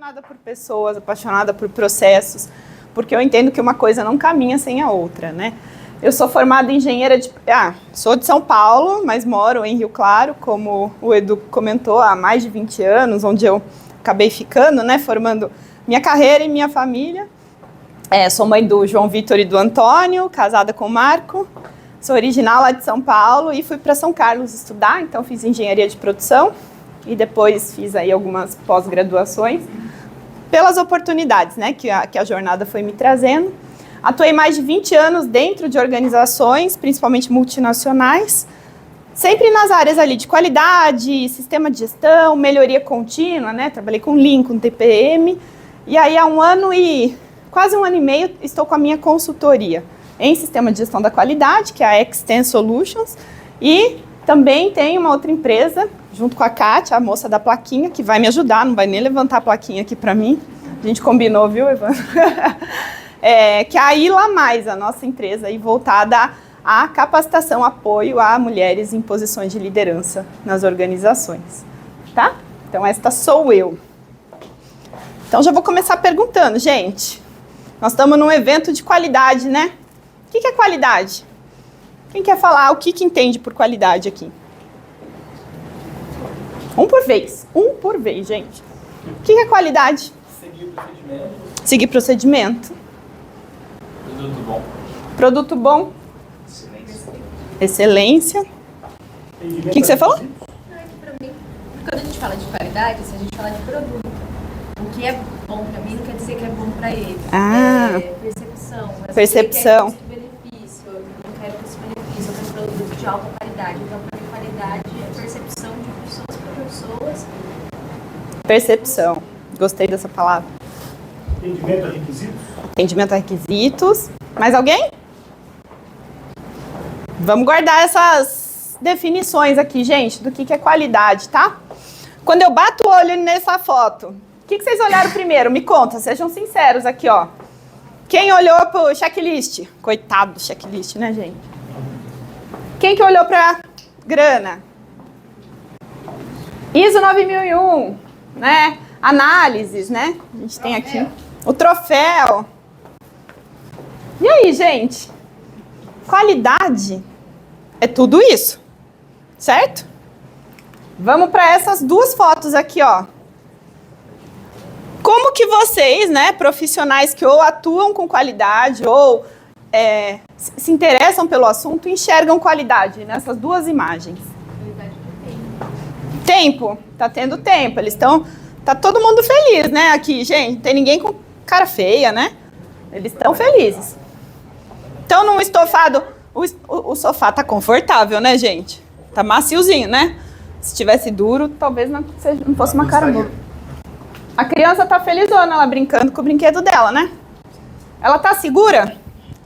apaixonada por pessoas, apaixonada por processos, porque eu entendo que uma coisa não caminha sem a outra, né? Eu sou formada em engenheira de... sou de São Paulo, mas moro em Rio Claro, como o Edu comentou, há mais de 20 anos, onde eu acabei ficando, né? Formando minha carreira e minha família. Sou mãe do João Vitor e do Antônio, casada com o Marco. Sou original lá de São Paulo e fui para São Carlos estudar, então fiz engenharia de produção e depois fiz aí algumas pós-graduações pelas oportunidades, né, que a jornada foi me trazendo. Atuei mais de 20 anos dentro de organizações, principalmente multinacionais, sempre nas áreas ali de qualidade, sistema de gestão, melhoria contínua, né, trabalhei com Lean, com TPM, e aí há quase um ano e meio estou com a minha consultoria em sistema de gestão da qualidade, que é a Extend Solutions, e também tem uma outra empresa, junto com a Kátia, a moça da plaquinha, que vai me ajudar, não vai nem levantar a plaquinha aqui para mim, a gente combinou, viu, Evandro? Que é a ILA+, a nossa empresa, aí, voltada à capacitação, apoio a mulheres em posições de liderança nas organizações, tá? Então, esta sou eu. Então, já vou começar perguntando, gente, nós estamos num evento de qualidade, né? O que é qualidade? Quem quer falar o que entende por qualidade aqui? Um por vez, gente. O que é qualidade? Seguir o procedimento. Seguir procedimento. Produto bom. Produto bom. Excelência. O que você falou? Pra mim, quando a gente fala de qualidade, se a gente fala de produto, o que é bom pra mim não quer dizer que é bom pra ele. Percepção. Percepção. Eu quero benefício, eu não quero esse benefício, eu quero produto de alta qualidade. Então, pra mim, qualidade é percepção de pessoas para pessoas. Percepção. Gostei dessa palavra. Atendimento a requisitos. Atendimento a requisitos. Mais alguém? Vamos guardar essas definições aqui, gente, do que é qualidade, tá? Quando eu bato o olho nessa foto, o que vocês olharam primeiro? Me conta, sejam sinceros aqui, ó. Quem olhou pro checklist? Coitado do checklist, né, gente? Quem que olhou pra grana? ISO 9001, né? Análises, né? A gente tem aqui o troféu. E aí, gente? Qualidade é tudo isso, certo? Vamos para essas duas fotos aqui, ó. Como que vocês, né, profissionais que ou atuam com qualidade ou se interessam pelo assunto, enxergam qualidade nessas duas imagens? Qualidade de Tempo, tá tendo tempo, tá todo mundo feliz, né, aqui, gente, não tem ninguém com cara feia, né? Eles estão felizes. Então, num estofado, o sofá tá confortável, né, gente? Tá maciozinho, né? Se tivesse duro, talvez não fosse uma cara boa. A criança tá felizona, ela brincando com o brinquedo dela, né? Ela tá segura?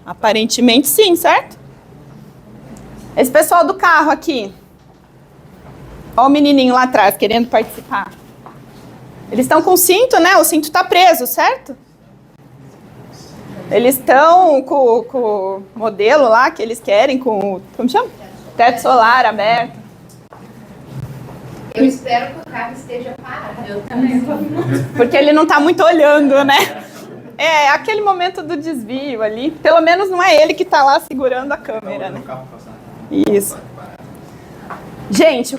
Aparentemente sim, certo? Esse pessoal do carro aqui. Ó o menininho lá atrás, querendo participar. Eles estão com cinto, né? O cinto tá preso, certo? Eles estão com o modelo lá que eles querem, com o... Como chama? Teto solar aberto. Eu espero que o carro esteja parado. Eu também. Porque ele não está muito olhando, né? É aquele momento do desvio ali. Pelo menos não é ele que está lá segurando a câmera, né? Isso. Gente,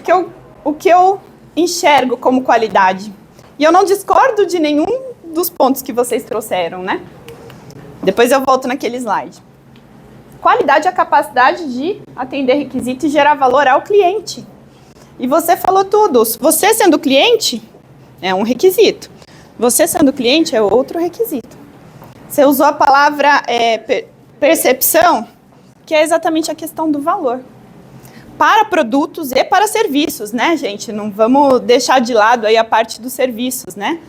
o que eu enxergo como qualidade, e eu não discordo de nenhum dos pontos que vocês trouxeram, né? Depois eu volto naquele slide. Qualidade é a capacidade de atender requisito e gerar valor ao cliente. E você falou tudo. Você sendo cliente é um requisito. Você sendo cliente é outro requisito. Você usou a palavra percepção, que é exatamente a questão do valor. Para produtos e para serviços, né, gente? Não vamos deixar de lado aí a parte dos serviços, né?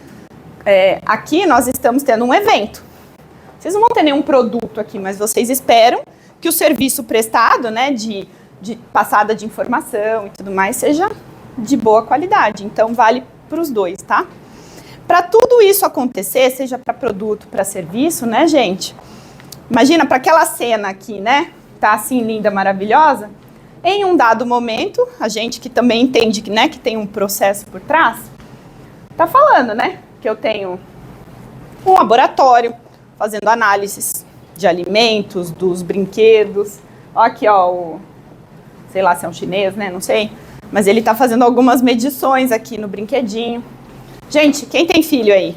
Aqui nós estamos tendo um evento. Vocês não vão ter nenhum produto aqui, mas vocês esperam que o serviço prestado, né, de passada de informação e tudo mais, seja de boa qualidade. Então, vale para os dois, tá? Para tudo isso acontecer, seja para produto, para serviço, né, gente? Imagina, para aquela cena aqui, né? Tá assim, linda, maravilhosa. Em um dado momento, a gente que também entende que, né, que tem um processo por trás, tá falando, né? que eu tenho um laboratório fazendo análises de alimentos, dos brinquedos. Ó, aqui, ó, sei lá se é um chinês, né? Não sei. Mas ele está fazendo algumas medições aqui no brinquedinho. Gente, quem tem filho aí?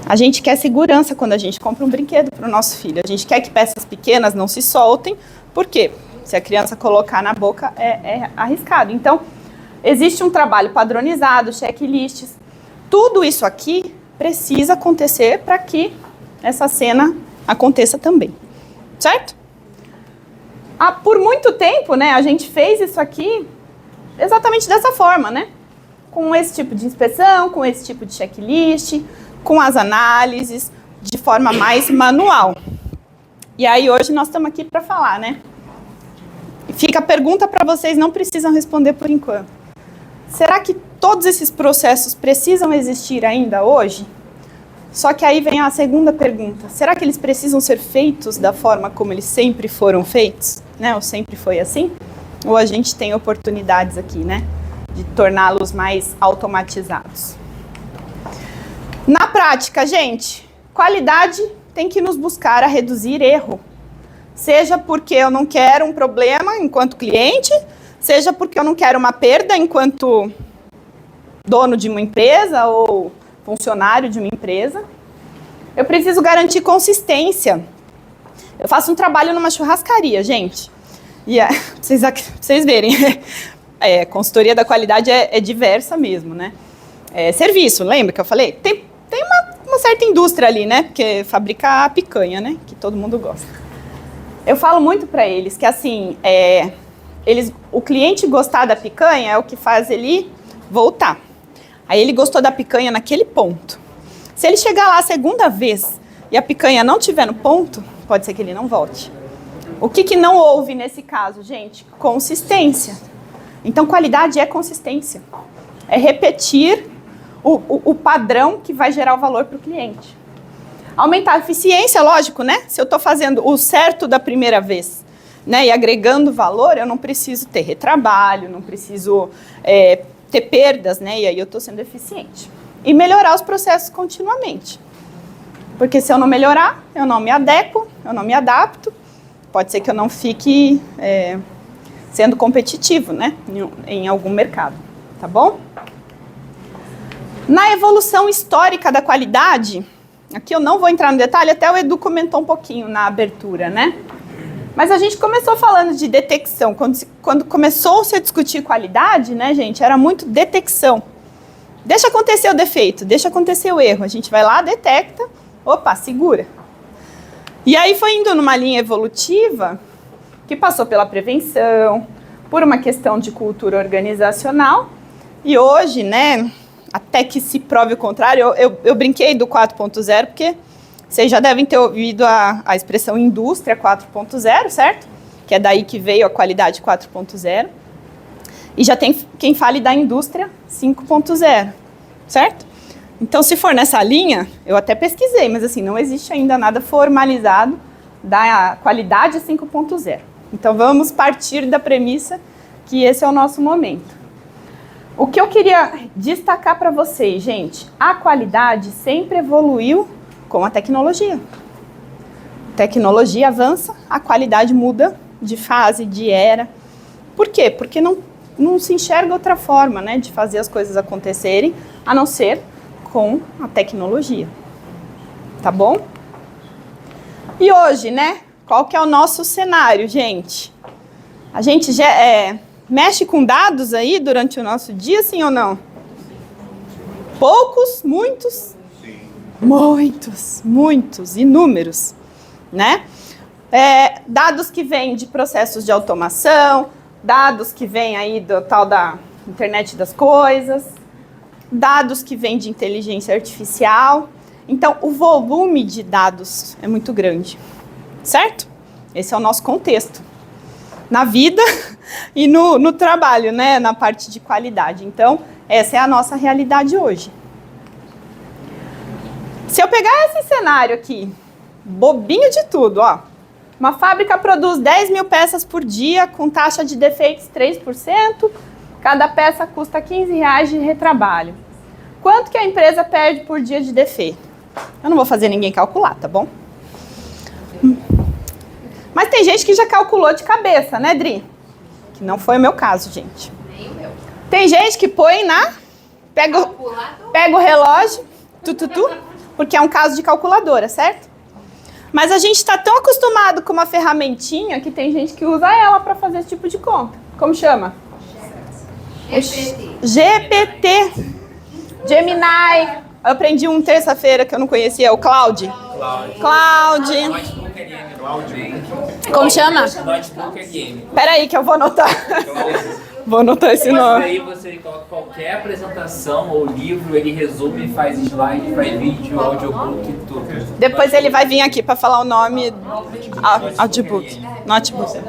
A gente quer segurança quando a gente compra um brinquedo para o nosso filho. A gente quer que peças pequenas não se soltem. Por quê? Se a criança colocar na boca é arriscado. Então, existe um trabalho padronizado, checklists. Tudo isso aqui precisa acontecer para que essa cena aconteça também. Certo? Por muito tempo, né, a gente fez isso aqui exatamente dessa forma, né? Com esse tipo de inspeção, com esse tipo de checklist, com as análises, de forma mais manual. E aí hoje nós estamos aqui para falar, né? Fica a pergunta para vocês, não precisam responder por enquanto. Será que todos esses processos precisam existir ainda hoje? Só que aí vem a segunda pergunta. Será que eles precisam ser feitos da forma como eles sempre foram feitos? Né? Ou sempre foi assim? Ou a gente tem oportunidades aqui, né? De torná-los mais automatizados. Na prática, gente, qualidade tem que nos buscar a reduzir erro. Seja porque eu não quero um problema enquanto cliente, seja porque eu não quero uma perda enquanto dono de uma empresa ou funcionário de uma empresa. Eu preciso garantir consistência. Eu faço um trabalho numa churrascaria, gente. E vocês verem, consultoria da qualidade é diversa mesmo, né? Serviço, lembra que eu falei? Tem uma certa indústria ali, né? Porque fabrica a picanha, né? Que todo mundo gosta. Eu falo muito para eles que, assim, o cliente gostar da picanha é o que faz ele voltar. Aí ele gostou da picanha naquele ponto. Se ele chegar lá a segunda vez e a picanha não estiver no ponto, pode ser que ele não volte. O que não houve nesse caso, gente? Consistência. Então, qualidade é consistência. É repetir o padrão que vai gerar o valor para o cliente. Aumentar a eficiência, lógico, né? Se eu estou fazendo o certo da primeira vez, né, e agregando valor, eu não preciso ter retrabalho, não preciso ter perdas, né? E aí eu estou sendo eficiente. E melhorar os processos continuamente. Porque se eu não melhorar, eu não me adequo, eu não me adapto, pode ser que eu não fique sendo competitivo, né? Em algum mercado, tá bom? Na evolução histórica da qualidade, aqui eu não vou entrar no detalhe, até o Edu comentou um pouquinho na abertura, né? Mas a gente começou falando de detecção. Quando começou-se a discutir qualidade, né, gente, era muito detecção. Deixa acontecer o defeito, deixa acontecer o erro. A gente vai lá, detecta, opa, segura. E aí foi indo numa linha evolutiva que passou pela prevenção, por uma questão de cultura organizacional. E hoje, né, até que se prove o contrário, eu brinquei do 4.0 porque vocês já devem ter ouvido a expressão indústria 4.0, certo? Que é daí que veio a qualidade 4.0. E já tem quem fale da indústria 5.0, certo? Então, se for nessa linha, eu até pesquisei, mas assim, não existe ainda nada formalizado da qualidade 5.0. Então, vamos partir da premissa que esse é o nosso momento. O que eu queria destacar para vocês, gente, a qualidade sempre evoluiu com a tecnologia. A tecnologia avança, a qualidade muda de fase, de era. Por quê? Porque não se enxerga outra forma, né, de fazer as coisas acontecerem, a não ser com a tecnologia. Tá bom? E hoje, né, qual que é o nosso cenário, gente? A gente já mexe com dados aí durante o nosso dia, sim ou não? Poucos? Muitos? Muitos, inúmeros, né? Dados que vêm de processos de automação, dados que vêm aí do tal da internet das coisas, dados que vêm de inteligência artificial. Então, o volume de dados é muito grande, certo? Esse é o nosso contexto. Na vida e no trabalho, né? Na parte de qualidade. Então, essa é a nossa realidade hoje. Se eu pegar esse cenário aqui, bobinho de tudo, ó. Uma fábrica produz 10 mil peças por dia, com taxa de defeitos 3%, cada peça custa R$15 de retrabalho. Quanto que a empresa perde por dia de defeito? Eu não vou fazer ninguém calcular, tá bom? Mas tem gente que já calculou de cabeça, né, Dri? Que não foi o meu caso, gente. Nem o meu. Tem gente que põe na... Pega o relógio, porque é um caso de calculadora, certo? Mas a gente está tão acostumado com uma ferramentinha que tem gente que usa ela para fazer esse tipo de conta. Como chama? GPT. Gemini. Eu aprendi um terça-feira que eu não conhecia, o Cloud. Cloud. Como chama? Notebook é game. Peraí que eu vou anotar. Vou anotar esse nome. Aí você coloca qualquer apresentação ou livro, ele resume, faz slide, faz vídeo, audiobook, tudo. Depois ele vai vir aqui para falar o nome. Audiobook. Notebook.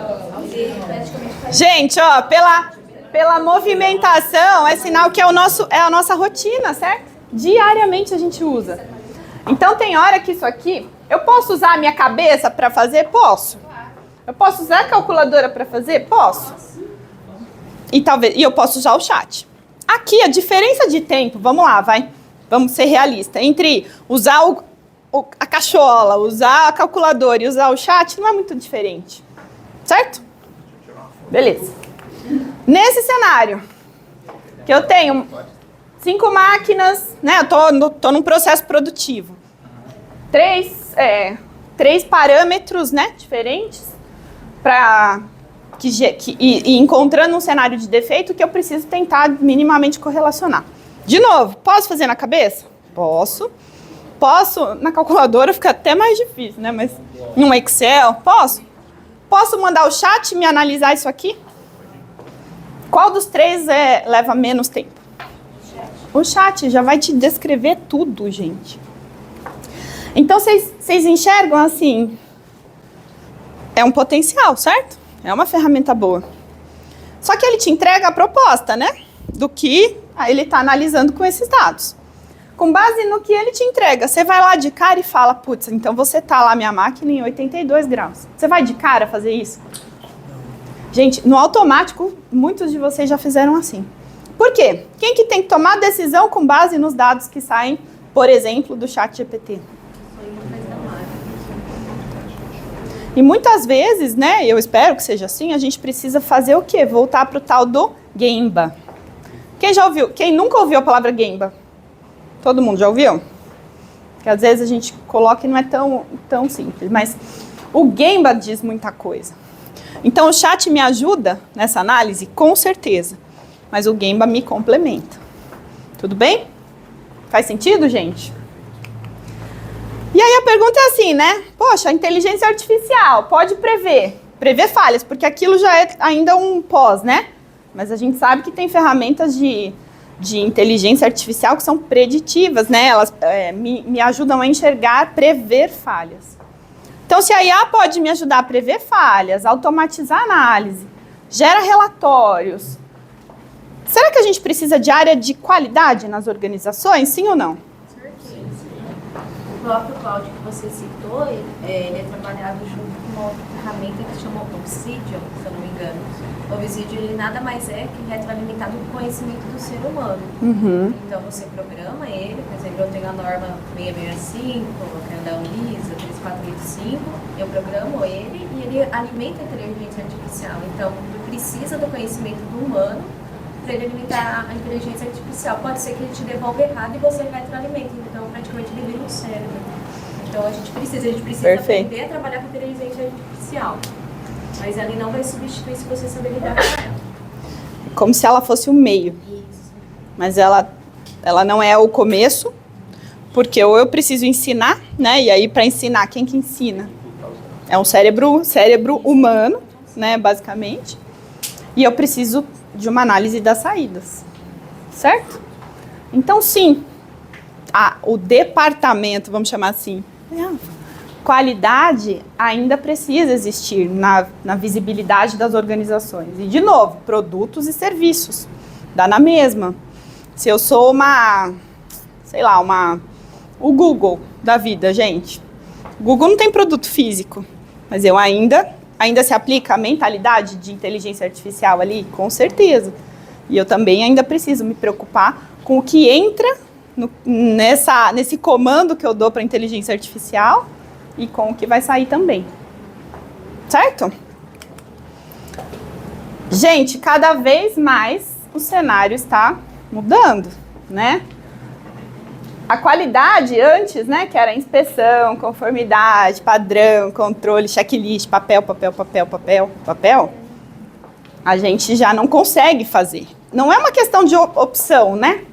Gente, ó, pela movimentação é sinal que é a nossa rotina, certo? Diariamente a gente usa. Então tem hora que isso aqui, eu posso usar a minha cabeça para fazer? Posso. Eu posso usar a calculadora para fazer? Posso. E eu posso usar o chat. Aqui a diferença de tempo, vamos lá, vamos ser realistas, entre usar a cachola, usar a calculadora e usar o chat não é muito diferente. Certo? Beleza. Nesse cenário, que eu tenho 5 máquinas, né? Eu tô num processo produtivo. 3 parâmetros, né, diferentes, e encontrando um cenário de defeito que eu preciso tentar minimamente correlacionar. De novo, posso fazer na cabeça? Posso. Posso, na calculadora fica até mais difícil, né? Mas no Excel, posso. Posso mandar o chat me analisar isso aqui? Qual dos 3 leva menos tempo? O chat já vai te descrever tudo, gente. Então, vocês enxergam assim? É um potencial, certo? É uma ferramenta boa. Só que ele te entrega a proposta, né? Do que ele está analisando com esses dados. Com base no que ele te entrega, você vai lá de cara e fala, putz, então você tá lá minha máquina em 82 graus. Você vai de cara fazer isso? Gente, no automático, muitos de vocês já fizeram assim. Por quê? Quem que tem que tomar decisão com base nos dados que saem, por exemplo, do ChatGPT? E muitas vezes, né, eu espero que seja assim, a gente precisa fazer o quê? Voltar para o tal do Gemba. Quem já ouviu? Quem nunca ouviu a palavra Gemba? Todo mundo já ouviu? Porque às vezes a gente coloca e não é tão simples, mas o Gemba diz muita coisa. Então o chat me ajuda nessa análise? Com certeza. Mas o Gemba me complementa. Tudo bem? Faz sentido, gente? E aí a pergunta é assim, né? Poxa, a inteligência artificial pode prever falhas, porque aquilo já é ainda um pós, né? Mas a gente sabe que tem ferramentas de inteligência artificial que são preditivas, né? Elas me ajudam a enxergar, prever falhas. Então, se a IA pode me ajudar a prever falhas, automatizar a análise, gera relatórios, será que a gente precisa de área de qualidade nas organizações? Sim ou não? O próprio Cloud que você citou, ele é trabalhado junto com uma outra ferramenta que se chama Obsidian, se eu não me engano. O Obsidian, ele nada mais é que retroalimentado do conhecimento do ser humano. Uhum. Então, você programa ele, por exemplo, eu tenho a norma 665, que é da Unisa, 3485, eu programo ele e ele alimenta a inteligência artificial. Então, precisa do conhecimento do humano para ele alimentar a inteligência artificial. Pode ser que ele te devolva errado e você retroalimenta. Então, praticamente, ele vira um cérebro. Então, a gente precisa aprender a trabalhar com inteligência artificial. Mas ele não vai substituir se você saber lidar com ela. Como se ela fosse o meio. Isso. Mas ela não é o começo, porque ou eu preciso ensinar, né? E aí, para ensinar, quem que ensina? É um cérebro humano, né? Basicamente. E eu preciso de uma análise das saídas, certo? Então, sim, o departamento, vamos chamar assim, qualidade ainda precisa existir na visibilidade das organizações. E, de novo, produtos e serviços, dá na mesma. Se eu sou o Google da vida, gente. O Google não tem produto físico, mas eu ainda se aplica a mentalidade de inteligência artificial ali? Com certeza. E eu também ainda preciso me preocupar com o que entra nesse comando que eu dou para a inteligência artificial e com o que vai sair também. Certo? Gente, cada vez mais o cenário está mudando, né? A qualidade antes, né, que era inspeção, conformidade, padrão, controle, checklist, papel, a gente já não consegue fazer. Não é uma questão de opção, né?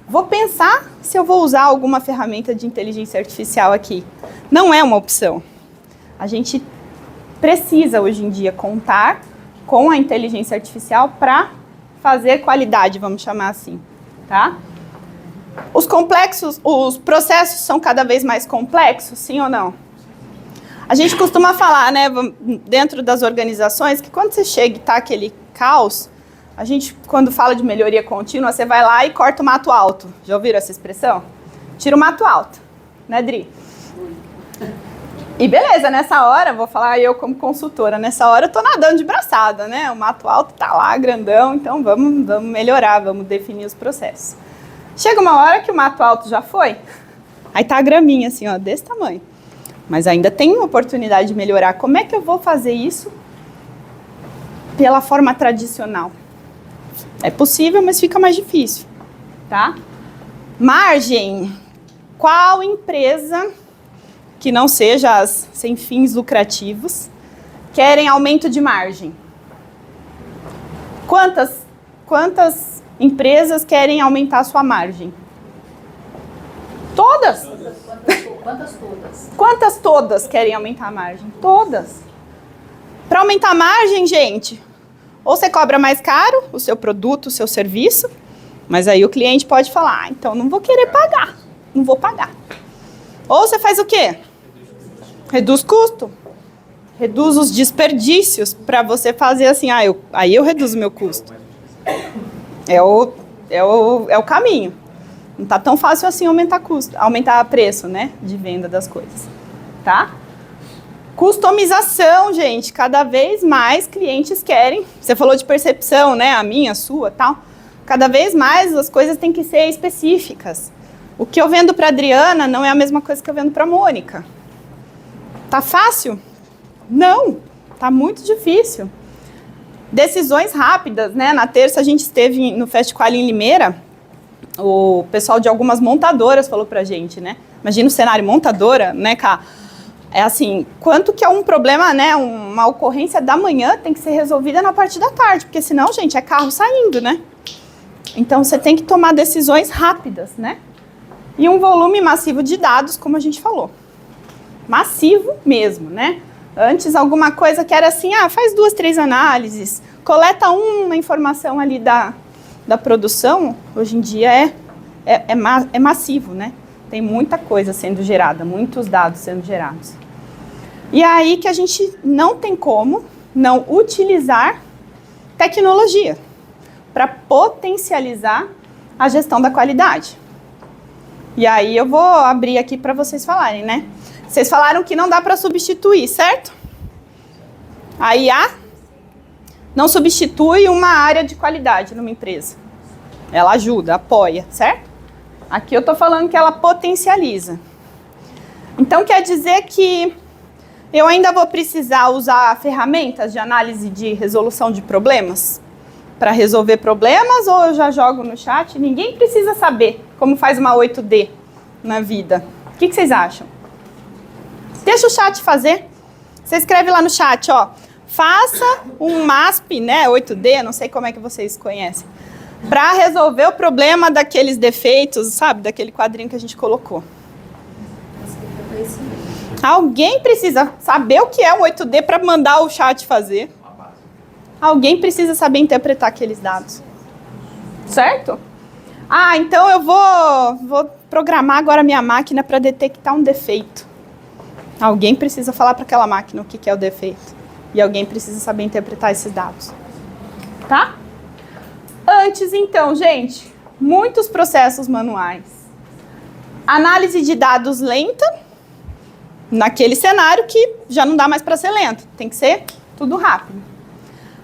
Vou pensar se eu vou usar alguma ferramenta de inteligência artificial aqui. Não é uma opção. A gente precisa, hoje em dia, contar com a inteligência artificial para fazer qualidade, vamos chamar assim, tá? Os processos são cada vez mais complexos, sim ou não? A gente costuma falar, né, dentro das organizações, que quando você chega e tá aquele caos, a gente, quando fala de melhoria contínua, você vai lá e corta o mato alto. Já ouviram essa expressão? Tira o mato alto, né, Dri? E beleza, nessa hora, vou falar eu como consultora, nessa hora eu tô nadando de braçada, né? O mato alto tá lá, grandão, então vamos melhorar, vamos definir os processos. Chega uma hora que o mato alto já foi, aí tá a graminha assim, ó, desse tamanho. Mas ainda tem uma oportunidade de melhorar. Como é que eu vou fazer isso pela forma tradicional? É possível, mas fica mais difícil, tá? Margem. Qual empresa que não seja as sem fins lucrativos querem aumento de margem? Quantas empresas querem aumentar a sua margem? Todas? Quantas todas? Quantas todas querem aumentar a margem? Todas. Para aumentar a margem, gente, ou você cobra mais caro o seu produto, o seu serviço, mas aí o cliente pode falar, ah, então não vou querer pagar, não vou pagar. Ou você faz o quê? Reduz custo. Reduz os desperdícios para você fazer assim, aí eu reduzo meu custo. É o caminho. Não tá tão fácil assim aumentar custo, aumentar preço, né, de venda das coisas, tá? Customização, gente, cada vez mais clientes querem. Você falou de percepção, né, a minha, a sua, tal. Cada vez mais as coisas têm que ser específicas. O que eu vendo para Adriana não é a mesma coisa que eu vendo para Mônica. Tá fácil? Não, tá muito difícil. Decisões rápidas, né? Na terça a gente esteve no Festival em Limeira, o pessoal de algumas montadoras falou pra gente, né? Imagina o cenário montadora, né, Cá? É assim, quanto que é um problema, né? Uma ocorrência da manhã tem que ser resolvida na parte da tarde, porque senão, gente, é carro saindo, né? Então você tem que tomar decisões rápidas, né? E um volume massivo de dados, como a gente falou. Massivo mesmo, né? Antes, alguma coisa que era assim, faz 2, 3 análises, coleta uma informação ali da produção, hoje em dia é massivo, né? Tem muita coisa sendo gerada, muitos dados sendo gerados. E aí que a gente não tem como não utilizar tecnologia para potencializar a gestão da qualidade. E aí eu vou abrir aqui para vocês falarem, né? Vocês falaram que não dá para substituir, certo? A IA não substitui uma área de qualidade numa empresa. Ela ajuda, apoia, certo? Aqui eu estou falando que ela potencializa. Então quer dizer que eu ainda vou precisar usar ferramentas de análise de resolução de problemas para resolver problemas, ou eu já jogo no chat? Ninguém precisa saber como faz uma 8D na vida. O que vocês acham? Deixa o chat fazer. Você escreve lá no chat, ó. Faça um MASP, né, 8D, não sei como é que vocês conhecem, para resolver o problema daqueles defeitos, sabe, daquele quadrinho que a gente colocou. Alguém precisa saber o que é um 8D para mandar o chat fazer. Alguém precisa saber interpretar aqueles dados. Certo? Então eu vou programar agora a minha máquina para detectar um defeito. Alguém precisa falar para aquela máquina o que é o defeito. E alguém precisa saber interpretar esses dados. Tá? Antes, então, gente, muitos processos manuais. Análise de dados lenta, naquele cenário que já não dá mais para ser lento. Tem que ser tudo rápido.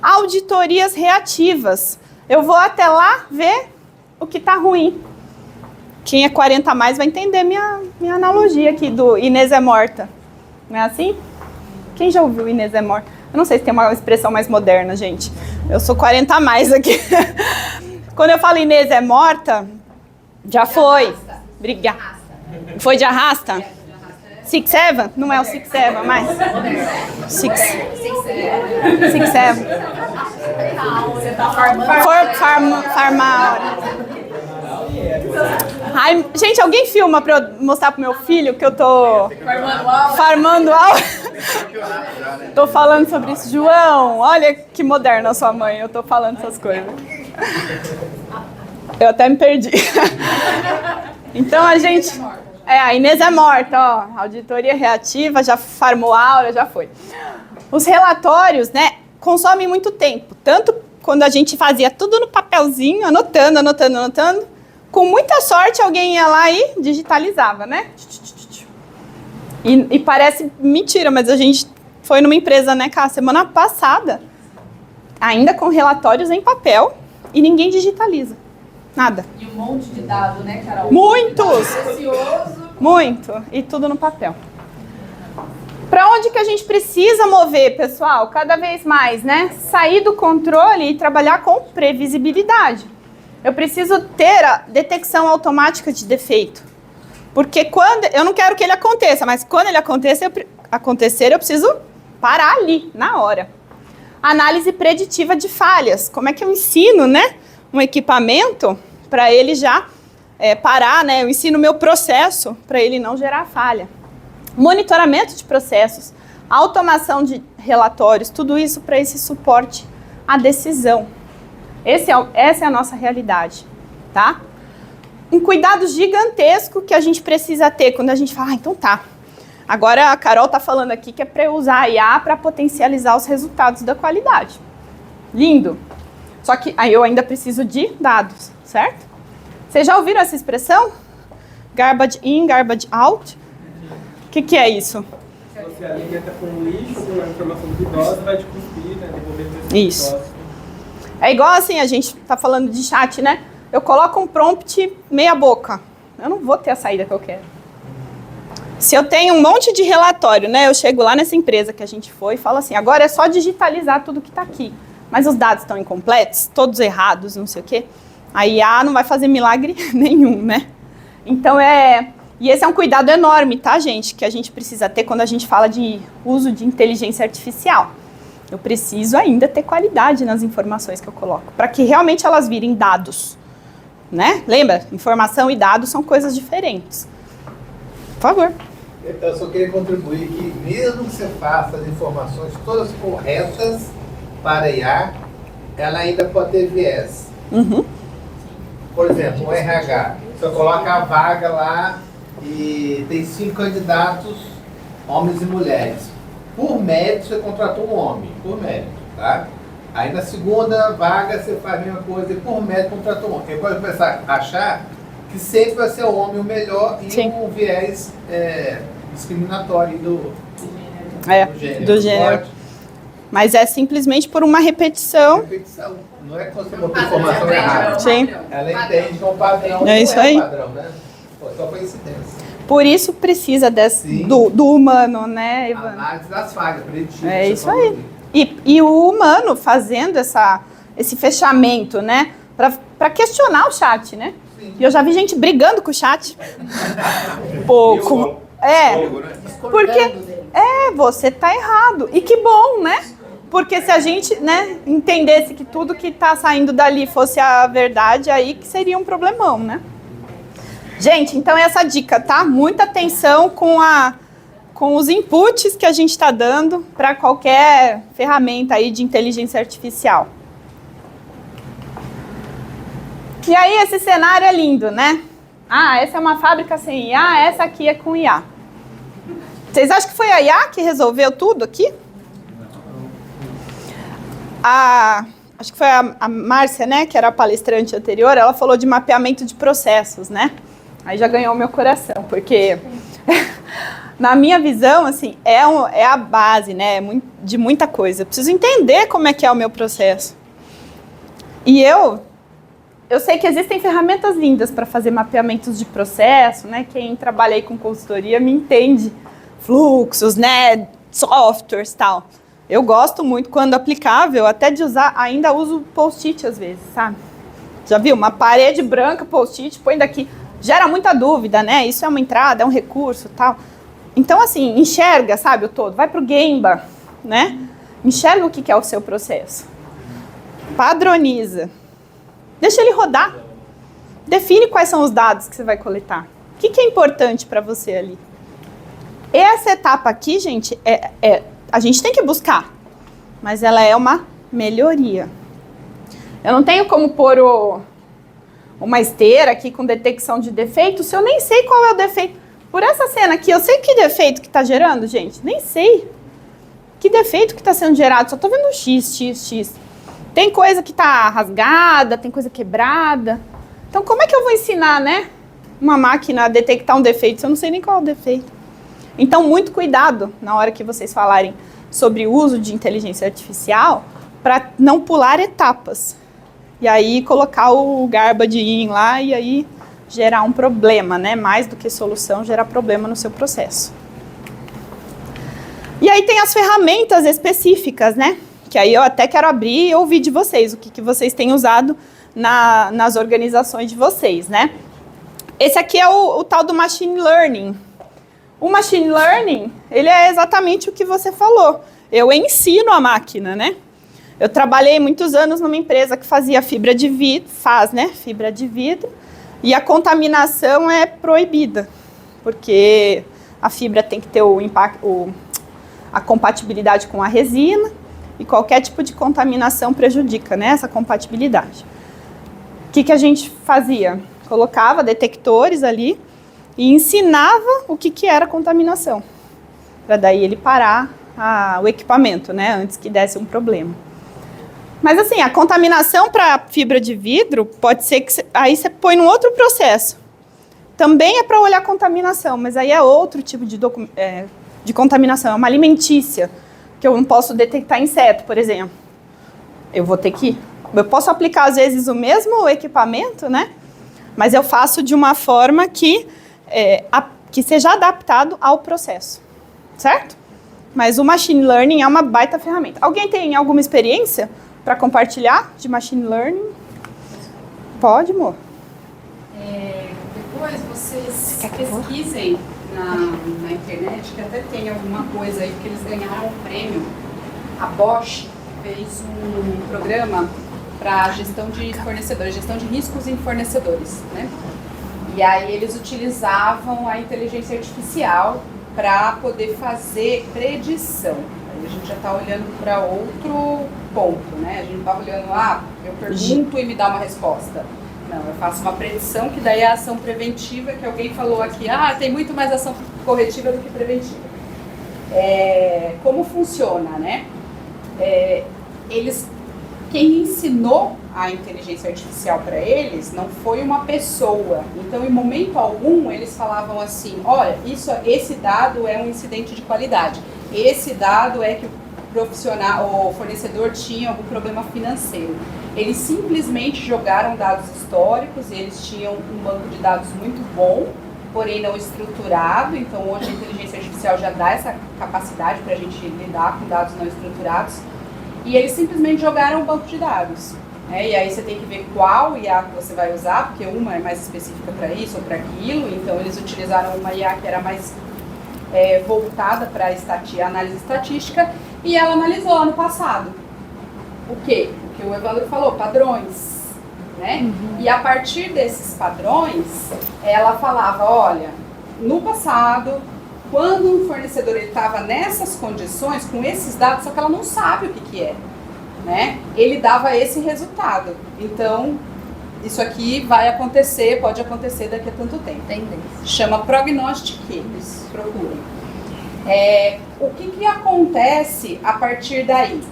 Auditorias reativas. Eu vou até lá ver o que está ruim. Quem é 40 a mais vai entender minha analogia aqui do Inês é morta. Não é assim? Quem já ouviu Inês é morta? Eu não sei se tem uma expressão mais moderna, gente. Eu sou 40 a mais aqui. Quando eu falo Inês é morta, já foi. Obrigada. Foi de arrasta? 6-7? Não é o 6-7, mas... 6-7. Você tá farmando. Farmar. Ai, gente, alguém filma pra eu mostrar pro meu filho que eu tô farmando aula? Tô falando sobre isso. João, olha que moderna a sua mãe, eu tô falando essas coisas. Eu até me perdi. Então a gente... a Inês é morta, ó. Auditoria reativa, já farmou aula, já foi. Os relatórios, né, consomem muito tempo. Tanto quando a gente fazia tudo no papelzinho, anotando. Com muita sorte, alguém ia lá e digitalizava, né? E parece mentira, mas a gente foi numa empresa, né, Cá, semana passada, ainda com relatórios em papel, e ninguém digitaliza. Nada. E um monte de dado, né, Carol? Muitos! Precioso. Muito. E tudo no papel. Para onde que a gente precisa mover, pessoal? Cada vez mais, né? Sair do controle e trabalhar com previsibilidade. Eu preciso ter a detecção automática de defeito. Porque quando... Eu não quero que ele aconteça, mas quando ele acontecer, eu preciso parar ali, na hora. Análise preditiva de falhas. Como é que eu ensino, né, um equipamento para ele já parar, né? Eu ensino o meu processo para ele não gerar falha. Monitoramento de processos, automação de relatórios, tudo isso para esse suporte à decisão. Essa é a nossa realidade, tá? Um cuidado gigantesco que a gente precisa ter quando a gente fala, então tá. Agora a Carol tá falando aqui que é para eu usar a IA para potencializar os resultados da qualidade. Lindo. Só que aí eu ainda preciso de dados, certo? Vocês já ouviram essa expressão? Garbage in, garbage out? O que é isso? Você alimenta com lixo, com a informação duvidosa, vai te cuspir, né? Devolver isso. É igual assim, a gente tá falando de chat, né? Eu coloco um prompt meia boca. Eu não vou ter a saída que eu quero. Se eu tenho um monte de relatório, né? Eu chego lá nessa empresa que a gente foi e falo assim, agora é só digitalizar tudo que tá aqui. Mas os dados estão incompletos, todos errados, não sei o quê. A IA não vai fazer milagre nenhum, né? Então E esse é um cuidado enorme, tá, gente? Que a gente precisa ter quando a gente fala de uso de inteligência artificial. Eu preciso ainda ter qualidade nas informações que eu coloco, para que realmente elas virem dados, né? Lembra? Informação e dados são coisas diferentes. Por favor. Então, eu só queria contribuir que, mesmo que você faça as informações todas corretas para a IA, ela ainda pode ter viés. Uhum. Por exemplo, o RH. Você coloca a vaga lá e tem 5 candidatos, homens e mulheres. Por mérito, você contratou um homem, por mérito, tá? Aí na segunda vaga, você faz a mesma coisa e por mérito contratou um homem. Aí pode começar a achar que sempre vai ser o homem o melhor e um viés discriminatório do gênero. Do gênero. Mas é simplesmente por uma repetição. Repetição. Não é que você botou informação errada. Sim. Ela entende que é um padrão, É isso aí. Um padrão, né? Pô, só coincidência. Por isso precisa do humano, né, Ivan? Análise das falhas, preditiva. É isso aí. E o humano fazendo esse fechamento, né, para questionar o chat, né? Sim. E eu já vi gente brigando com o chat. Pouco. Porque você tá errado. E que bom, né? Porque se a gente, né, entendesse que tudo que tá saindo dali fosse a verdade, aí que seria um problemão, né? Gente, então essa dica, tá? Muita atenção com os inputs que a gente está dando para qualquer ferramenta aí de inteligência artificial. E aí esse cenário é lindo, né? Ah, essa é uma fábrica sem IA, essa aqui é com IA. Vocês acham que foi a IA que resolveu tudo aqui? Acho que foi a Márcia, né, que era a palestrante anterior, ela falou de mapeamento de processos, né? Aí já ganhou meu coração, porque na minha visão, assim, é a base, né, de muita coisa. Eu preciso entender como é que é o meu processo. E eu eu sei que existem ferramentas lindas para fazer mapeamentos de processo, né? Quem trabalha aí com consultoria me entende. Fluxos, né? Softwares e tal. Eu gosto muito, quando aplicável, até de usar, ainda uso post-it às vezes, sabe? Já viu? Uma parede branca, post-it, põe daqui. Gera muita dúvida, né? Isso é uma entrada, é um recurso e tal. Então, assim, enxerga, sabe, o todo. Vai pro Gemba, né? Enxerga o que é o seu processo. Padroniza. Deixa ele rodar. Define quais são os dados que você vai coletar. O que é importante para você ali? Essa etapa aqui, gente, a gente tem que buscar. Mas ela é uma melhoria. Eu não tenho como pôr uma esteira aqui com detecção de defeito se eu nem sei qual é o defeito. Por essa cena aqui, eu sei que defeito que está gerando, gente? Nem sei. Que defeito que está sendo gerado? Só estou vendo X. Tem coisa que está rasgada, tem coisa quebrada. Então, como é que eu vou ensinar, né, uma máquina a detectar um defeito se eu não sei nem qual é o defeito? Então, muito cuidado na hora que vocês falarem sobre o uso de inteligência artificial para não pular etapas. E aí, colocar o garbage in lá e aí gerar um problema, né? Mais do que solução, gerar problema no seu processo. E aí tem as ferramentas específicas, né? Que aí eu até quero abrir e ouvir de vocês, o que vocês têm usado nas organizações de vocês, né? Esse aqui é o tal do Machine Learning. O Machine Learning, ele é exatamente o que você falou. Eu ensino a máquina, né? Eu trabalhei muitos anos numa empresa que fazia fibra de vidro, fibra de vidro, e a contaminação é proibida, porque a fibra tem que ter a compatibilidade com a resina, e qualquer tipo de contaminação prejudica, né, essa compatibilidade. O que a gente fazia? Colocava detectores ali e ensinava o que era contaminação, para daí ele parar o equipamento, né, antes que desse um problema. Mas assim, a contaminação para fibra de vidro pode ser que aí você põe num outro processo. Também é para olhar a contaminação, mas aí é outro tipo de contaminação, é uma alimentícia, que eu não posso detectar inseto, por exemplo. Eu posso aplicar às vezes o mesmo equipamento, né? Mas eu faço de uma forma que seja adaptado ao processo, certo? Mas o Machine Learning é uma baita ferramenta. Alguém tem alguma experiência para compartilhar de Machine Learning? Pode, amor. Depois vocês pesquisem na internet, que até tem alguma coisa aí, que eles ganharam um prêmio. A Bosch fez um programa para gestão de fornecedores, gestão de riscos em fornecedores, né? E aí eles utilizavam a inteligência artificial para poder fazer predição. Aí a gente já está olhando para outro ponto, né? A gente não está olhando, eu pergunto e me dá uma resposta. Não, eu faço uma predição, que daí é a ação preventiva, que alguém falou aqui, tem muito mais ação corretiva do que preventiva. Como funciona, né? Quem ensinou a inteligência artificial para eles não foi uma pessoa. Então, em momento algum, eles falavam assim, olha, esse dado é um incidente de qualidade. Esse dado é que o fornecedor tinha algum problema financeiro. Eles simplesmente jogaram dados históricos, e eles tinham um banco de dados muito bom, porém não estruturado. Então, hoje a inteligência artificial já dá essa capacidade para a gente lidar com dados não estruturados. E eles simplesmente jogaram o banco de dados. E aí você tem que ver qual IA que você vai usar, porque uma é mais específica para isso ou para aquilo. Então, eles utilizaram uma IA que era mais voltada para análise estatística, e ela analisou ano passado. O quê? O que o Evandro falou, padrões. Né? Uhum. E a partir desses padrões, ela falava, olha, no passado, quando um fornecedor estava nessas condições, com esses dados, só que ela não sabe o que é, né? Ele dava esse resultado. Então, isso aqui vai acontecer, pode acontecer daqui a tanto tempo. Tendência. Chama prognostics, procurem. O que acontece a partir daí?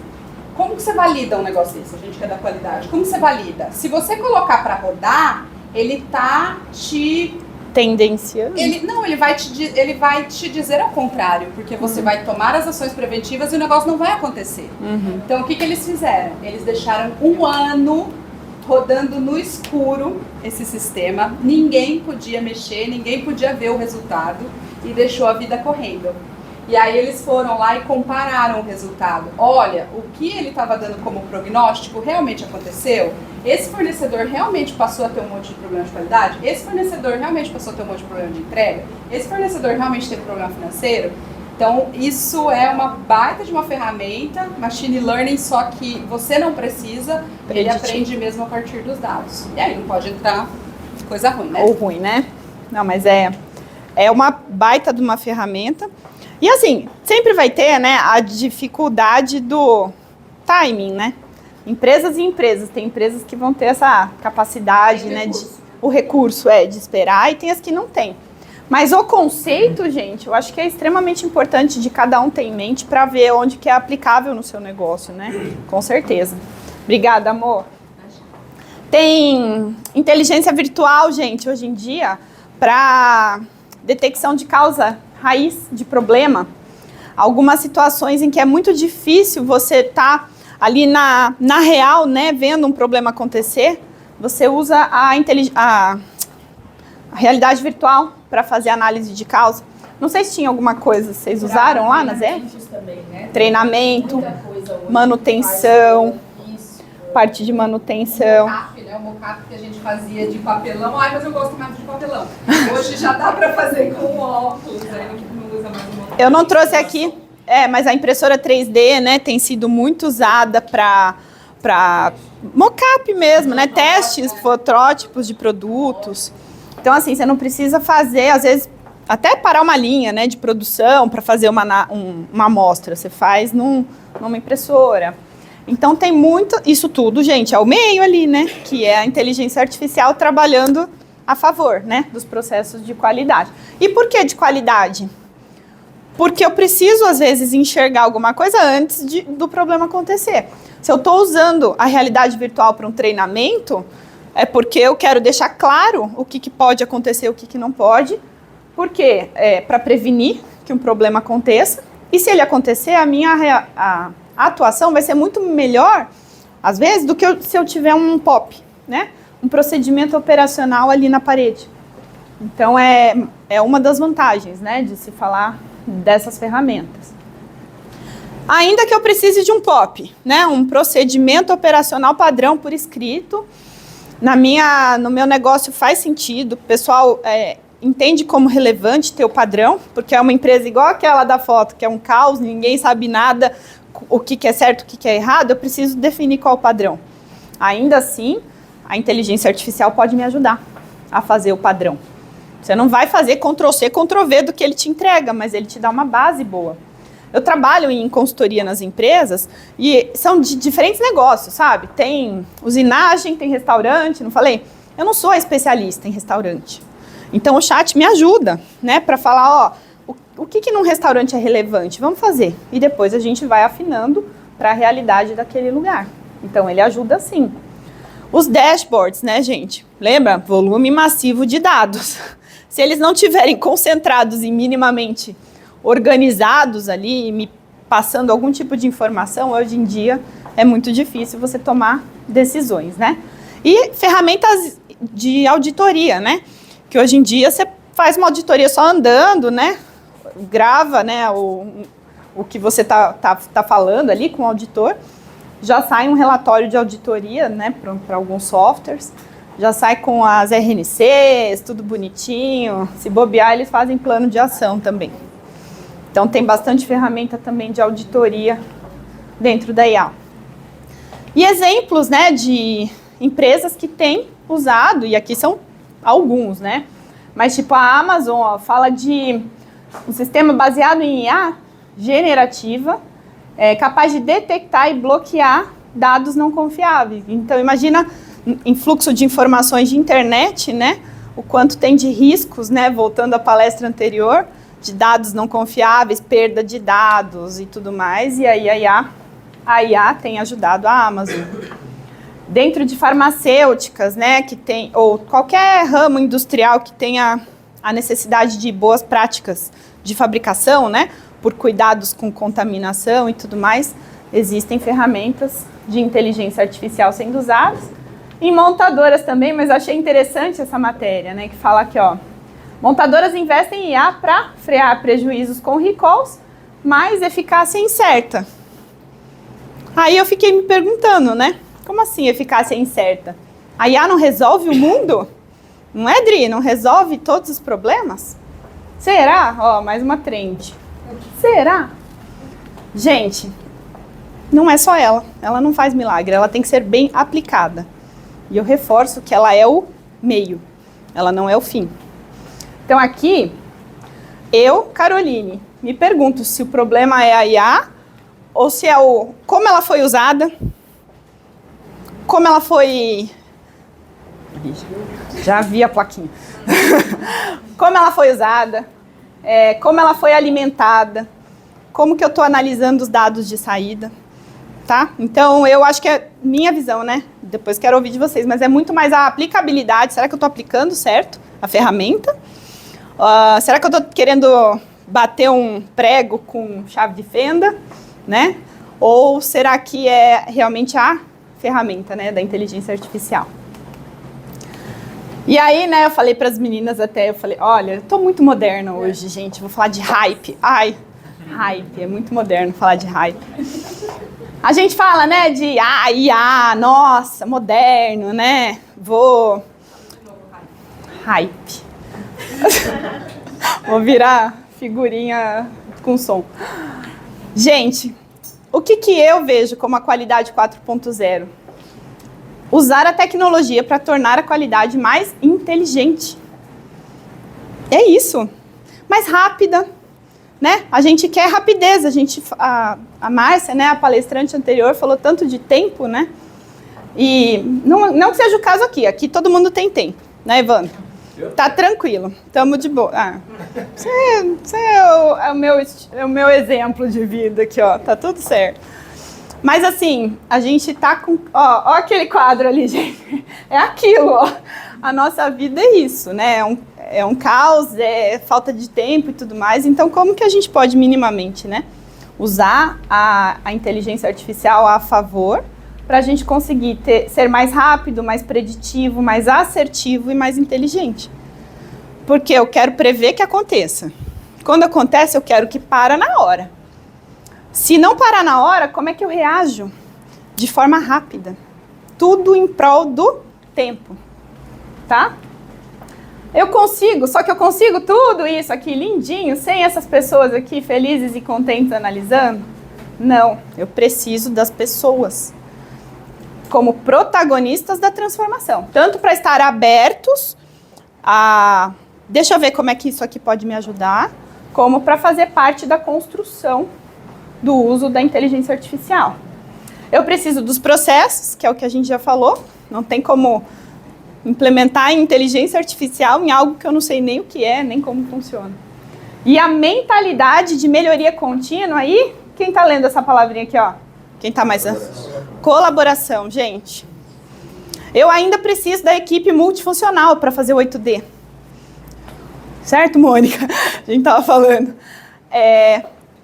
Como que você valida um negócio desse? A gente quer dar qualidade. Como você valida? Se você colocar para rodar, ele tá te... tendenciando? Ele vai te dizer ao contrário, porque você vai tomar as ações preventivas e o negócio não vai acontecer. Então, o que eles fizeram? Eles deixaram um ano rodando no escuro esse sistema, ninguém podia mexer, ninguém podia ver o resultado e deixou a vida correndo. E aí eles foram lá e compararam o resultado. Olha, o que ele estava dando como prognóstico realmente aconteceu? Esse fornecedor realmente passou a ter um monte de problema de qualidade? Esse fornecedor realmente passou a ter um monte de problema de entrega? Esse fornecedor realmente teve problema financeiro? Então, isso é uma baita de uma ferramenta, machine learning, só que você não precisa, ele aprende mesmo a partir dos dados. E aí não pode entrar coisa ruim, né? Ou ruim, né? Não, mas é uma baita de uma ferramenta. E assim, sempre vai ter, né, a dificuldade do timing, né? Empresas e empresas. Tem empresas que vão ter essa capacidade, né, o recurso de esperar, e tem as que não tem. Mas o conceito, gente, eu acho que é extremamente importante de cada um ter em mente para ver onde que é aplicável no seu negócio, né? Com certeza. Obrigada, amor. Tem inteligência virtual, gente, hoje em dia, para detecção de causa raiz de problema. Algumas situações em que é muito difícil você estar ali na real, né, vendo um problema acontecer, você usa a realidade virtual para fazer análise de causa. Não sei se tinha alguma coisa, vocês usaram lá na Zé? Treinamento, manutenção, parte de manutenção. O mocap que a gente fazia de papelão. Ai, mas eu gosto mais de papelão. Hoje já dá para fazer com óculos, aí não usa mais o mocap. Eu não trouxe aqui, mas a impressora 3D, né, tem sido muito usada para mocap mesmo, né, testes, protótipos de produtos. Então, assim, você não precisa fazer, às vezes, até parar uma linha, né, de produção para fazer uma amostra. Você faz numa impressora. Então, tem muito... Isso tudo, gente, é o meio ali, né? Que é a inteligência artificial trabalhando a favor, né? Dos processos de qualidade. E por que de qualidade? Porque eu preciso, às vezes, enxergar alguma coisa antes do problema acontecer. Se eu estou usando a realidade virtual para um treinamento, é porque eu quero deixar claro o que pode acontecer e o que não pode. Porque para prevenir que um problema aconteça. E se ele acontecer, a atuação vai ser muito melhor, às vezes, do que se eu tiver um POP, né? Um procedimento operacional ali na parede. Então, é uma das vantagens, né, de se falar dessas ferramentas. Ainda que eu precise de um POP, né, um procedimento operacional padrão por escrito, no meu negócio faz sentido, o pessoal entende como relevante ter o padrão, porque é uma empresa igual aquela da foto, que é um caos, ninguém sabe nada, o que é certo, o que é errado, eu preciso definir qual é o padrão. Ainda assim, a inteligência artificial pode me ajudar a fazer o padrão. Você não vai fazer Ctrl+C, Ctrl+V do que ele te entrega, mas ele te dá uma base boa. Eu trabalho em consultoria nas empresas e são de diferentes negócios, sabe? Tem usinagem, tem restaurante, não falei? Eu não sou especialista em restaurante. Então, o chat me ajuda, né, para falar, o que num restaurante é relevante? Vamos fazer. E depois a gente vai afinando para a realidade daquele lugar. Então, ele ajuda sim. Os dashboards, né, gente? Lembra? Volume massivo de dados. Se eles não estiverem concentrados e minimamente organizados ali, me passando algum tipo de informação, hoje em dia é muito difícil você tomar decisões, né? E ferramentas de auditoria, né? Que hoje em dia você faz uma auditoria só andando, né? Grava, né, o que você tá falando ali com o auditor, já sai um relatório de auditoria, né, para alguns softwares, já sai com as RNCs, tudo bonitinho. Se bobear, eles fazem plano de ação também. Então, tem bastante ferramenta também de auditoria dentro da IA. E exemplos, né, de empresas que têm usado, e aqui são alguns, né, mas tipo a Amazon, fala de um sistema baseado em IA generativa, capaz de detectar e bloquear dados não confiáveis. Então, imagina em fluxo de informações de internet, né, o quanto tem de riscos, né, voltando à palestra anterior, de dados não confiáveis, perda de dados e tudo mais, e aí a IA tem ajudado a Amazon. Dentro de farmacêuticas, né, que tem, ou qualquer ramo industrial que tenha a necessidade de boas práticas de fabricação, né, por cuidados com contaminação e tudo mais, existem ferramentas de inteligência artificial sendo usadas, em montadoras também, mas achei interessante essa matéria, né, que fala aqui, ó, montadoras investem em IA para frear prejuízos com recalls, mas eficácia incerta. Aí eu fiquei me perguntando, né, como assim eficácia incerta? A IA não resolve o mundo? Não é, Dri? Não resolve todos os problemas? Será? Ó, mais uma trend. Será? Gente, não é só ela. Ela não faz milagre. Ela tem que ser bem aplicada. E eu reforço que ela é o meio. Ela não é o fim. Então aqui, eu, Caroline, me pergunto se o problema é a IA ou se é o como ela foi usada, como ela foi... Já vi a plaquinha. Como ela foi usada, como ela foi alimentada, como que eu estou analisando os dados de saída, tá? Então, eu acho que é minha visão, né? Depois quero ouvir de vocês, mas é muito mais a aplicabilidade. Será que eu estou aplicando certo a ferramenta? Será que eu estou querendo bater um prego com chave de fenda, né? Ou será que é realmente a ferramenta, né, da inteligência artificial? E aí, né, eu falei para as meninas até, eu falei, olha, eu tô muito moderna hoje, gente, vou falar de hype. Ai, hype, é muito moderno falar de hype. A gente fala, né, de IA, nossa, moderno, né, hype. Vou virar figurinha com som. Gente, o que eu vejo como a qualidade 4.0? Usar a tecnologia para tornar a qualidade mais inteligente. É isso. Mais rápida, né? A gente quer rapidez. A Márcia, né, a palestrante anterior, falou tanto de tempo, né? E não que seja o caso aqui. Aqui todo mundo tem tempo, né, Evandro? Tá tranquilo. Tamo de boa. Você é o meu exemplo de vida aqui, ó. Tá tudo certo. Mas assim, a gente tá com... Ó aquele quadro ali, gente. É aquilo, ó. A nossa vida é isso, né? É um caos, é falta de tempo e tudo mais. Então, como que a gente pode minimamente, né, usar a inteligência artificial a favor para a gente conseguir ser mais rápido, mais preditivo, mais assertivo e mais inteligente? Porque eu quero prever que aconteça. Quando acontece, eu quero que para na hora. Se não parar na hora, como é que eu reajo? De forma rápida. Tudo em prol do tempo. Tá? Eu consigo, só que eu consigo tudo isso aqui lindinho, sem essas pessoas aqui felizes e contentes analisando? Não, eu preciso das pessoas como protagonistas da transformação. Tanto para estar abertos a... Deixa eu ver como é que isso aqui pode me ajudar, como para fazer parte da construção do uso da inteligência artificial. Eu preciso dos processos, que é o que a gente já falou. Não tem como implementar a inteligência artificial em algo que eu não sei nem o que é, nem como funciona. E a mentalidade de melhoria contínua aí, quem está lendo essa palavrinha aqui, ó? Quem está mais... Colaboração, gente. Eu ainda preciso da equipe multifuncional para fazer o 8D. Certo, Mônica? A gente estava falando.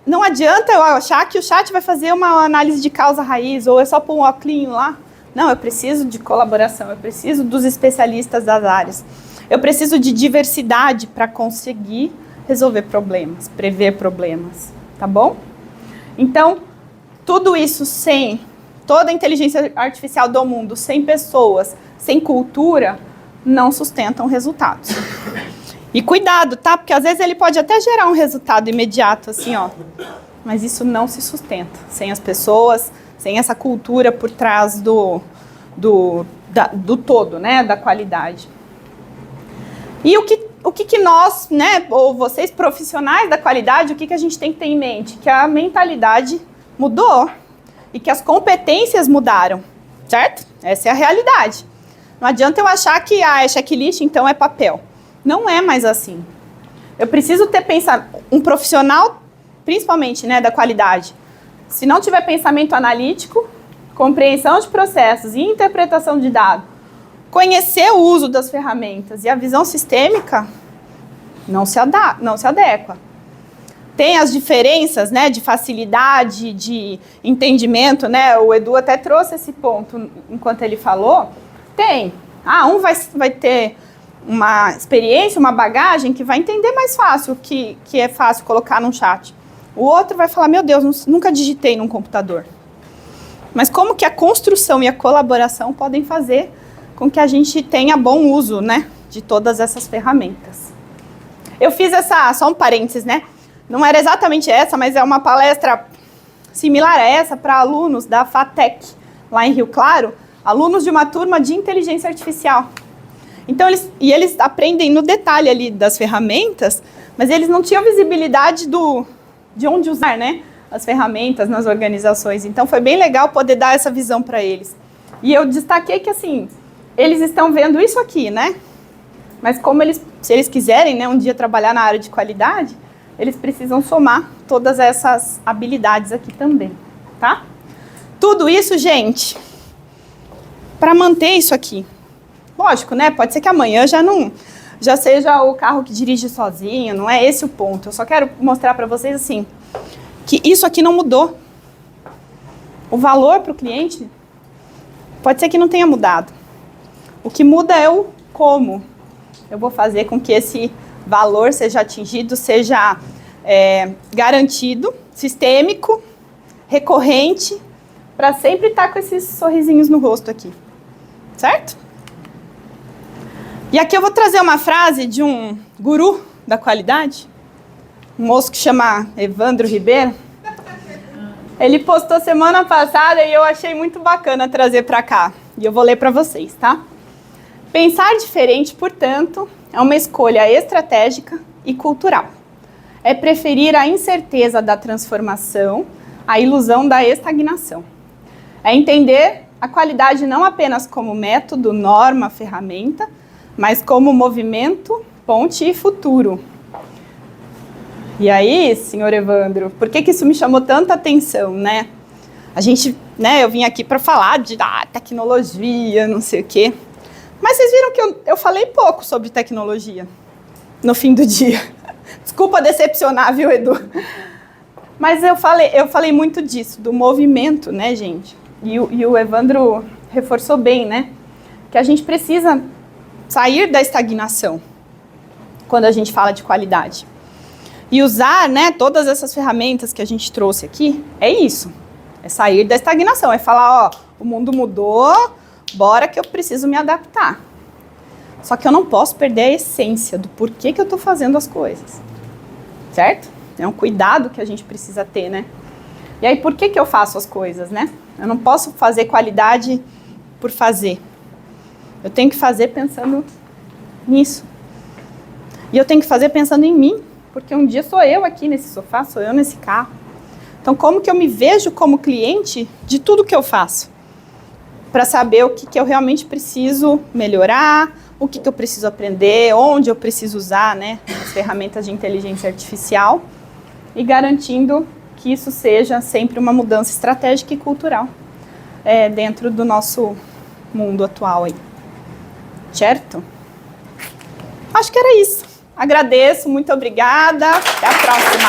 Não adianta eu achar que o chat vai fazer uma análise de causa raiz, ou é só pôr um óculos lá. Não, eu preciso de colaboração, eu preciso dos especialistas das áreas. Eu preciso de diversidade para conseguir resolver problemas, prever problemas, tá bom? Então, tudo isso sem toda a inteligência artificial do mundo, sem pessoas, sem cultura, não sustentam resultados. E cuidado, tá? Porque às vezes ele pode até gerar um resultado imediato, assim, ó. Mas isso não se sustenta sem as pessoas, sem essa cultura por trás do todo, né? Da qualidade. E o que nós, né? Ou vocês profissionais da qualidade, o que a gente tem que ter em mente? Que a mentalidade mudou e que as competências mudaram, certo? Essa é a realidade. Não adianta eu achar que é checklist, então é papel. Não é mais assim. Eu preciso ter um profissional, principalmente, né, da qualidade. Se não tiver pensamento analítico, compreensão de processos e interpretação de dados, conhecer o uso das ferramentas e a visão sistêmica, não se adequa. Tem as diferenças, né, de facilidade, de entendimento, né? O Edu até trouxe esse ponto enquanto ele falou, Tem. Um vai ter uma experiência, uma bagagem que vai entender mais fácil que é fácil colocar num chat. O outro vai falar, meu Deus, nunca digitei num computador. Mas como que a construção e a colaboração podem fazer com que a gente tenha bom uso, né, de todas essas ferramentas. Eu fiz só um parênteses, né? Não era exatamente essa, mas é uma palestra similar a essa para alunos da FATEC, lá em Rio Claro, alunos de uma turma de inteligência artificial. Então, eles aprendem no detalhe ali das ferramentas, mas eles não tinham visibilidade de onde usar, né, as ferramentas nas organizações. Então, foi bem legal poder dar essa visão para eles. E eu destaquei que, assim, eles estão vendo isso aqui, né? Mas se eles quiserem, né, um dia trabalhar na área de qualidade, eles precisam somar todas essas habilidades aqui também, tá? Tudo isso, gente, para manter isso aqui. Lógico, né? Pode ser que amanhã já seja o carro que dirige sozinho, não é esse o ponto. Eu só quero mostrar para vocês, assim, que isso aqui não mudou. O valor para o cliente pode ser que não tenha mudado. O que muda é o como eu vou fazer com que esse valor seja atingido, seja garantido, sistêmico, recorrente, para sempre estar com esses sorrisinhos no rosto aqui. Certo? E aqui eu vou trazer uma frase de um guru da qualidade, um moço que chama Evandro Ribeiro. Ele postou semana passada e eu achei muito bacana trazer para cá. E eu vou ler para vocês, tá? Pensar diferente, portanto, é uma escolha estratégica e cultural. É preferir a incerteza da transformação à ilusão da estagnação. É entender a qualidade não apenas como método, norma, ferramenta, mas como movimento, ponte e futuro. E aí, senhor Evandro, por que isso me chamou tanta atenção, né? A gente, né, eu vim aqui para falar de tecnologia, não sei o quê. Mas vocês viram que eu falei pouco sobre tecnologia no fim do dia. Desculpa decepcionar, viu, Edu? Mas eu falei muito disso, do movimento, né, gente? E o Evandro reforçou bem, né? Que a gente precisa sair da estagnação quando a gente fala de qualidade. E usar, né, todas essas ferramentas que a gente trouxe aqui, é isso. É sair da estagnação, é falar, ó, o mundo mudou, bora que eu preciso me adaptar. Só que eu não posso perder a essência do porquê que eu estou fazendo as coisas. Certo? É um cuidado que a gente precisa ter, né? E aí, por que eu faço as coisas, né? Eu não posso fazer qualidade por fazer. Eu tenho que fazer pensando nisso. E eu tenho que fazer pensando em mim, porque um dia sou eu aqui nesse sofá, sou eu nesse carro. Então, como que eu me vejo como cliente de tudo que eu faço? Para saber o que eu realmente preciso melhorar, o que eu preciso aprender, onde eu preciso usar, né, as ferramentas de inteligência artificial e garantindo que isso seja sempre uma mudança estratégica e cultural dentro do nosso mundo atual aí. Certo? Acho que era isso. Agradeço, muito obrigada. Até a próxima.